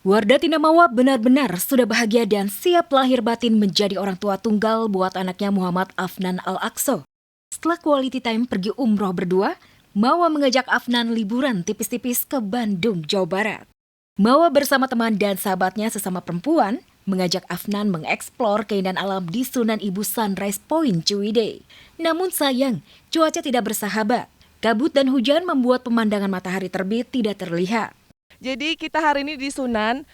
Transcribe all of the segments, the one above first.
Wardah Tinamawa benar-benar sudah bahagia dan siap lahir batin menjadi orang tua tunggal buat anaknya Muhammad Afnan Al-Aqso. Setelah quality time pergi umroh berdua, Mawa mengajak Afnan liburan tipis-tipis ke Bandung, Jawa Barat. Mawa bersama teman dan sahabatnya sesama perempuan mengajak Afnan mengeksplor keindahan alam di Sunan Ibu Sunrise Point, Ciwidey. Namun sayang, cuaca tidak bersahabat. Kabut dan hujan membuat pemandangan matahari terbit tidak terlihat. Jadi kita hari ini di Sunan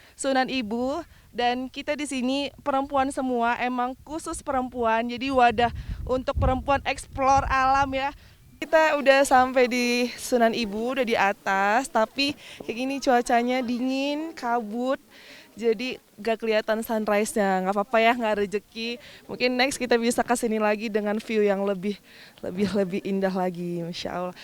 Ibu, dan kita di sini perempuan semua, emang khusus perempuan. Jadi wadah untuk perempuan eksplor alam ya. Kita udah sampai di Sunan Ibu, udah di atas, tapi kayak gini cuacanya dingin, kabut. Jadi gak kelihatan sunrise-nya, nggak apa-apa ya, nggak rezeki. Mungkin next kita bisa kesini lagi dengan view yang lebih indah lagi, Masya Allah.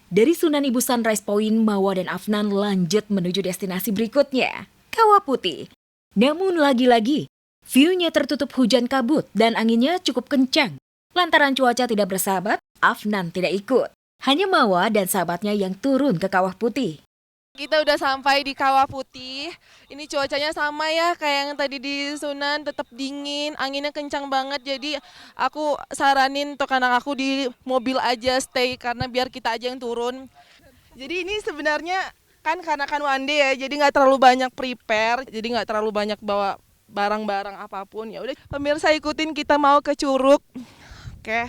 Dari Sunan Ibu Sunrise Point, Mawa dan Afnan lanjut menuju destinasi berikutnya, Kawah Putih. Namun lagi-lagi, view-nya tertutup hujan kabut dan anginnya cukup kencang. Lantaran cuaca tidak bersahabat, Afnan tidak ikut. Hanya Mawa dan sahabatnya yang turun ke Kawah Putih. Kita udah sampai di Kawah Putih. Ini cuacanya sama ya kayak yang tadi di Sunan, tetap dingin, anginnya kencang banget. Jadi aku saranin untuk anak aku di mobil aja stay, karena biar kita aja yang turun. Jadi ini sebenarnya karena one day ya, jadi nggak terlalu banyak prepare, jadi nggak terlalu banyak bawa barang-barang apapun. Ya udah, pemirsa ikutin kita mau ke Curug. Oke.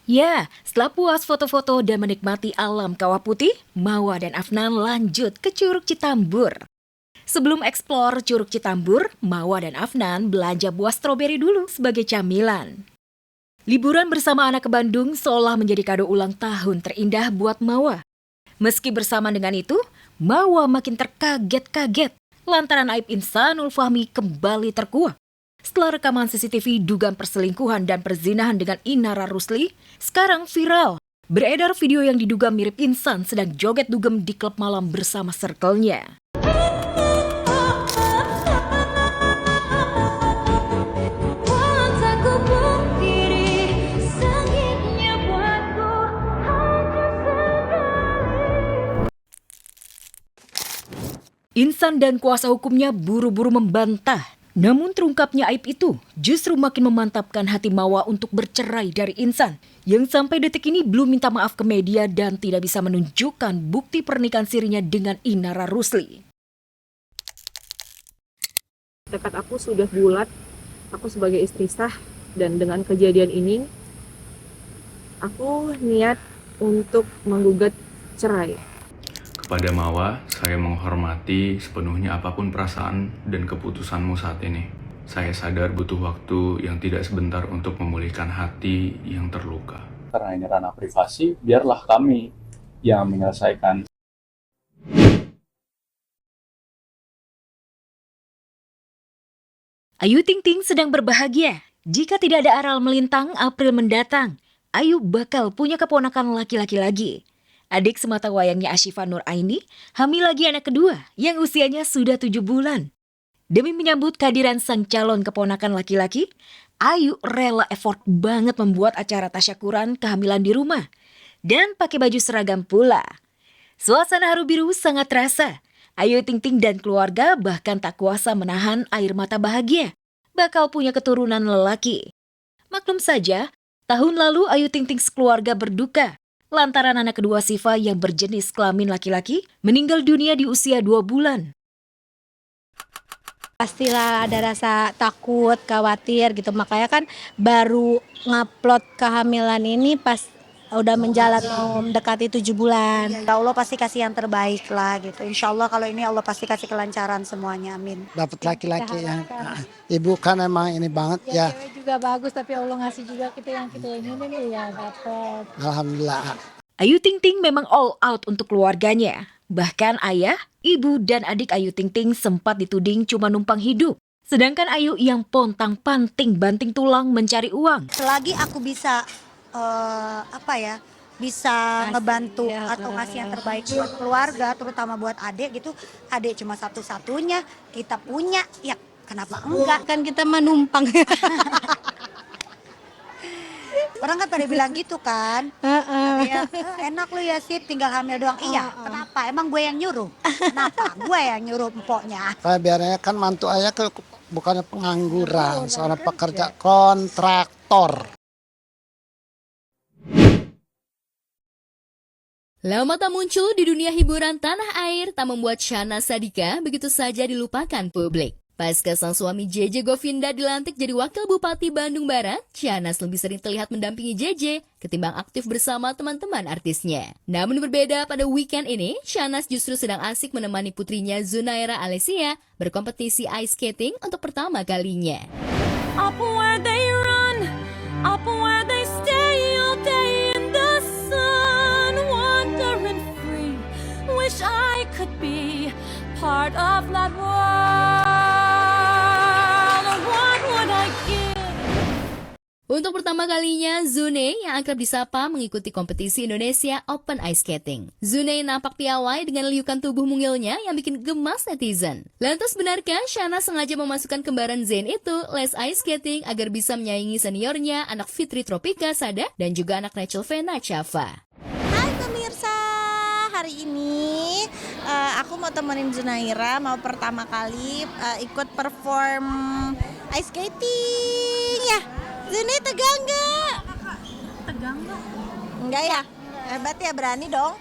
Ya, setelah puas foto-foto dan menikmati alam Kawah Putih, Mawa dan Afnan lanjut ke Curug Citambur. Sebelum eksplor Curug Citambur, Mawa dan Afnan belanja buah stroberi dulu sebagai camilan. Liburan bersama anak ke Bandung seolah menjadi kado ulang tahun terindah buat Mawa. Meski bersama dengan itu, Mawa makin terkaget-kaget lantaran aib Insanul Fahmi kembali terkuak. Setelah rekaman CCTV dugaan perselingkuhan dan perzinahan dengan Inara Rusli, sekarang viral. Beredar video yang diduga mirip Insan sedang joget dugem di klub malam bersama circle-nya. Insan dan kuasa hukumnya buru-buru membantah. Namun terungkapnya aib itu justru makin memantapkan hati Mawa untuk bercerai dari Insan, yang sampai detik ini belum minta maaf ke media dan tidak bisa menunjukkan bukti pernikahan sirinya dengan Inara Rusli. Tekad aku sudah bulat, aku sebagai istri sah, dan dengan kejadian ini, aku niat untuk menggugat cerai. Kepada Mawa, saya menghormati sepenuhnya apapun perasaan dan keputusanmu saat ini. Saya sadar butuh waktu yang tidak sebentar untuk memulihkan hati yang terluka. Karena ini ranah privasi, biarlah kami yang menyelesaikan. Ayu Ting Ting sedang berbahagia. Jika tidak ada aral melintang April mendatang, Ayu bakal punya keponakan laki-laki lagi. Adik semata wayangnya Ashifa Nur Aini hamil lagi anak kedua yang usianya sudah 7 bulan. Demi menyambut kehadiran sang calon keponakan laki-laki, Ayu rela effort banget membuat acara tasyakuran kehamilan di rumah. Dan pakai baju seragam pula. Suasana haru biru sangat terasa. Ayu Ting Ting dan keluarga bahkan tak kuasa menahan air mata bahagia. Bakal punya keturunan lelaki. Maklum saja, tahun lalu Ayu Ting Ting sekeluarga berduka lantaran anak kedua Siva yang berjenis kelamin laki-laki meninggal dunia di usia 2 bulan. Pastilah ada rasa takut, khawatir gitu. Makanya kan baru ngupload kehamilan ini pas udah menjalan mau mendekati 7 bulan. Ya Allah pasti kasih yang terbaik lah gitu. Insya Allah kalau ini Allah pasti kasih kelancaran semuanya, amin. Dapat laki-laki yang ibu kan emang ini banget ya. Cewek juga bagus tapi Allah ngasih juga kita yang inginin ya dapat. Alhamdulillah. Ayu Ting Ting memang all out untuk keluarganya. Bahkan ayah, ibu, dan adik Ayu Ting Ting sempat dituding cuma numpang hidup. Sedangkan Ayu yang pontang-panting banting tulang mencari uang. Selagi aku bisa bisa ngebantu atau ngasih yang terbaik buat keluarga, terutama buat adik gitu. Adik cuma satu-satunya, kita punya, ya kenapa enggak? Kan kita menumpang. Orang kan pada bilang gitu kan. Ya, enak lu ya sih tinggal hamil doang. Iya, kenapa? Emang gue yang nyuruh? Kenapa? Gue yang nyuruh empoknya. Saya biarnya kan mantu ayah ke bukannya pengangguran, soalnya pekerja kontraktor. Lama tak muncul di dunia hiburan tanah air tak membuat Syahnaz Sadiqah begitu saja dilupakan publik. Pasca sang suami JJ Govinda dilantik jadi Wakil Bupati Bandung Barat, Syahnaz lebih sering terlihat mendampingi JJ ketimbang aktif bersama teman-teman artisnya. Namun berbeda pada weekend ini, Syahnaz justru sedang asik menemani putrinya Zunaira Alessia berkompetisi ice skating untuk pertama kalinya. Up where they run, up where they stay all day in the sun, wandering free. Wish I could be part of that world. What would I give? Untuk pertama kalinya, Zune yang akrab disapa mengikuti kompetisi Indonesia Open Ice Skating. Zune nampak piawai dengan liukan tubuh mungilnya yang bikin gemas netizen. Lantas benarkah Syahnaz sengaja memasukkan kembaran Zain itu les ice skating agar bisa menyaingi seniornya anak Fitri Tropika Sada dan juga anak Rachel Fena Chava? Hai pemirsa, hari ini aku mau temenin Zunaira, mau pertama kali ikut perform ice skating ya. Zuni tegang nggak? Tegang nggak? Enggak ya? Hebat ya, berani dong.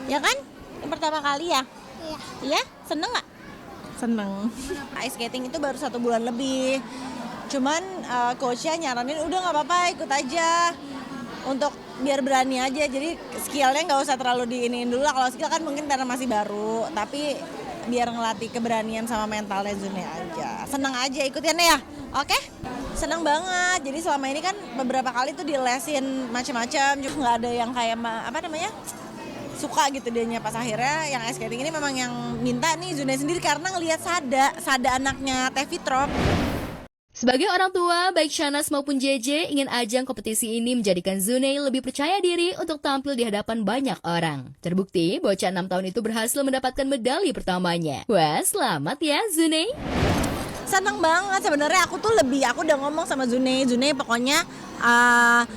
Ya kan? Yang pertama kali ya? Iya. Iya? Seneng nggak? Seneng. Ice skating itu baru 1 bulan lebih. Cuman coachnya nyaranin udah nggak apa-apa, ikut aja. Untuk biar berani aja, jadi skillnya nggak usah terlalu diiniin dulu lah. Kalau skill kan mungkin karena masih baru, tapi biar ngelatih keberanian sama mentalnya Zuni aja. Seneng aja ikutinnya ya, oke? Seneng banget, jadi selama ini kan beberapa kali tuh dilesin macam-macam, juga nggak ada yang kayak suka gitu dianya. Pas akhirnya yang ice skating ini memang yang minta nih Zuni sendiri karena ngelihat Sada anaknya Tevi Trop. Sebagai orang tua, baik Syahnaz maupun JJ ingin ajang kompetisi ini menjadikan Zune lebih percaya diri untuk tampil di hadapan banyak orang. Terbukti, bocah 6 tahun itu berhasil mendapatkan medali pertamanya. Wah, selamat ya Zune! Seneng banget sebenarnya, aku udah ngomong sama Zune pokoknya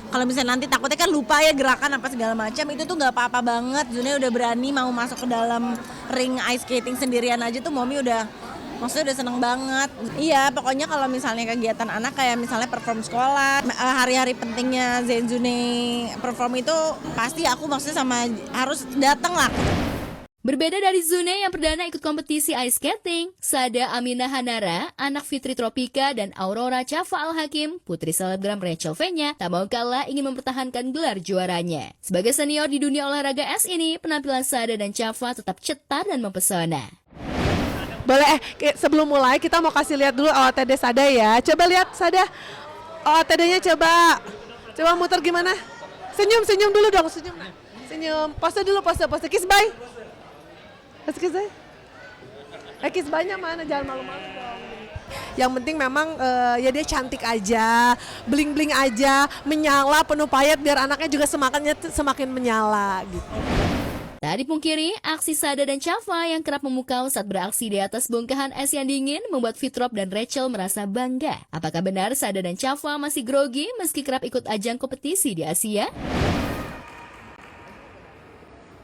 kalau misalnya nanti takutnya kan lupa ya gerakan apa segala macam, itu tuh nggak apa-apa banget. Zune udah berani mau masuk ke dalam ring ice skating sendirian aja tuh Momi maksudnya udah seneng banget. Iya, pokoknya kalau misalnya kegiatan anak kayak misalnya perform sekolah, hari-hari pentingnya Zain Zune perform itu pasti aku maksudnya harus datang lah. Berbeda dari Zune yang perdana ikut kompetisi ice skating, Sada Aminah Hanara, anak Fitri Tropika dan Aurora Chava Al-Hakim, putri selebgram Rachel Fenya, tak mau kalah ingin mempertahankan gelar juaranya. Sebagai senior di dunia olahraga es ini, penampilan Sada dan Chava tetap cetar dan mempesona. Boleh, sebelum mulai kita mau kasih lihat dulu OOTD Sada ya. Coba lihat Sada, OOTD-nya coba muter gimana? Senyum dulu dong, senyum. Pose dulu, pose, kiss bye. Kiss bye. Kiss bye-nya mana? Jangan malu-malu dong. Yang penting memang ya dia cantik aja, bling-bling aja, menyala, penuh payet biar anaknya juga semakin menyala gitu. Tak dipungkiri, aksi Sada dan Chava yang kerap memukau saat beraksi di atas bongkahan es yang dingin membuat Fitrop dan Rachel merasa bangga. Apakah benar Sada dan Chava masih grogi meski kerap ikut ajang kompetisi di Asia?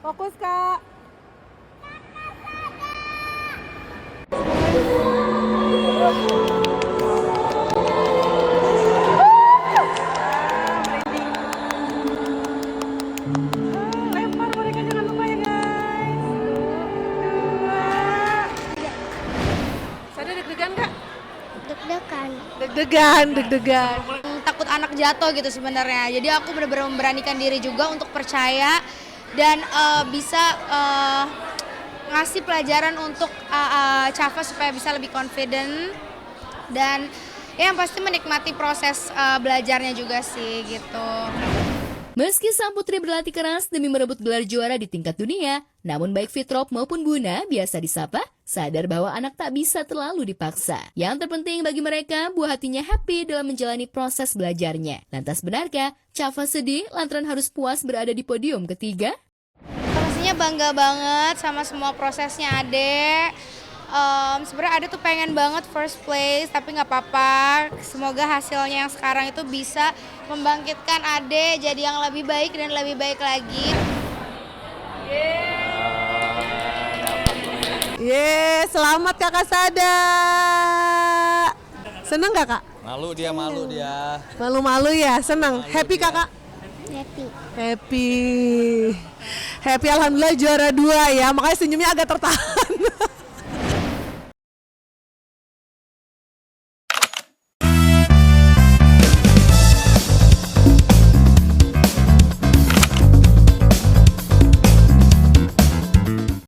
Fokus, Kak. Deg-degan. Takut anak jatuh gitu sebenarnya. Jadi aku benar-benar memberanikan diri juga untuk percaya dan bisa ngasih pelajaran untuk Chava supaya bisa lebih confident dan yang pasti menikmati proses belajarnya juga sih gitu. Meski sang putri berlatih keras demi merebut gelar juara di tingkat dunia, namun baik Fitrop maupun Buna, biasa disapa, sadar bahwa anak tak bisa terlalu dipaksa. Yang terpenting bagi mereka, buah hatinya happy dalam menjalani proses belajarnya. Lantas benarkah Chava sedih lantaran harus puas berada di podium ketiga? Pastinya bangga banget sama semua prosesnya adek. Sebenarnya Ade tuh pengen banget first place, tapi nggak apa-apa. Semoga hasilnya yang sekarang itu bisa membangkitkan Ade jadi yang lebih baik dan lebih baik lagi. Selamat Kakak Sada. Seneng gak Kak? Malu dia. Malu-malu ya, seneng. Happy Kakak? Happy. Alhamdulillah juara 2 ya, makanya senyumnya agak tertahan.